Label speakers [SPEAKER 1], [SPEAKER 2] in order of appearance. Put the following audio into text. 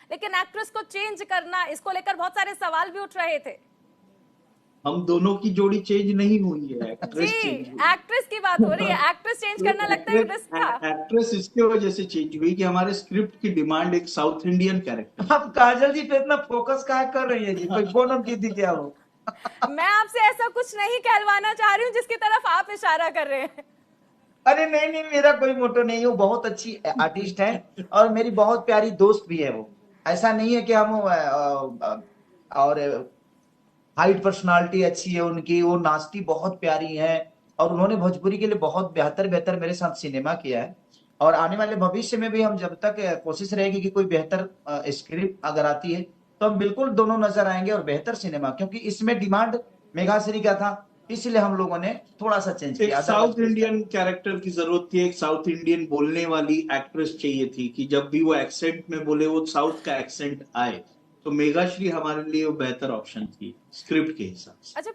[SPEAKER 1] लेकिन एक्ट्रेस को चेंज करना, इसको लेकर बहुत सारे सवाल भी उठ रहे थे।
[SPEAKER 2] हम दोनों की जोड़ी चेंज नहीं हुई है,
[SPEAKER 1] जी,
[SPEAKER 2] एक्ट्रेस चेंज हुई
[SPEAKER 1] एक्ट्रेस की बात हो रही है। एक्ट्रेस चेंज
[SPEAKER 2] तो
[SPEAKER 1] करना लगता है रिस्क था।
[SPEAKER 2] एक्ट्रेस इसके वजह से चेंज हुई कि हमारे स्क्रिप्ट की डिमांड एक साउथ इंडियन कैरेक्टर।
[SPEAKER 3] आप काजल जी पे इतना फोकस काहे कर रही है जी? कोई पूनम की थी क्या वो?
[SPEAKER 1] मैं आपसे ऐसा कुछ नहीं कहलवाना चाह रही हूँ जिसकी तरफ आप इशारा कर रहे हैं।
[SPEAKER 3] अरे नहीं नहीं, मेरा कोई मोटो नहीं है, वो बहुत अच्छी आर्टिस्ट है और मेरी बहुत प्यारी दोस्त भी है वो। ऐसा नहीं है कि हम और हाइट पर्सनालिटी अच्छी है उनकी, वो नाचती बहुत प्यारी है और उन्होंने भोजपुरी के लिए बहुत बेहतर बेहतर मेरे साथ सिनेमा किया है। और आने वाले भविष्य में भी हम जब तक कोशिश रहेगी कि कोई बेहतर स्क्रिप्ट अगर आती है तो हम बिल्कुल दोनों नजर आएंगे और बेहतर सिनेमा, क्योंकि इसमें डिमांड मेघाश्री का था, इसलिए हम लोगों ने थोड़ा सा चेंज
[SPEAKER 2] एक
[SPEAKER 3] किया।
[SPEAKER 2] साउथ इंडियन कैरेक्टर की जरूरत थी, एक साउथ इंडियन बोलने वाली एक्ट्रेस चाहिए थी कि जब भी वो एक्सेंट में बोले वो साउथ का एक्सेंट आए। तो मेघाश्री हमारे लिए वो बेहतर ऑप्शन थी स्क्रिप्ट के हिसाब से।
[SPEAKER 1] अच्छा,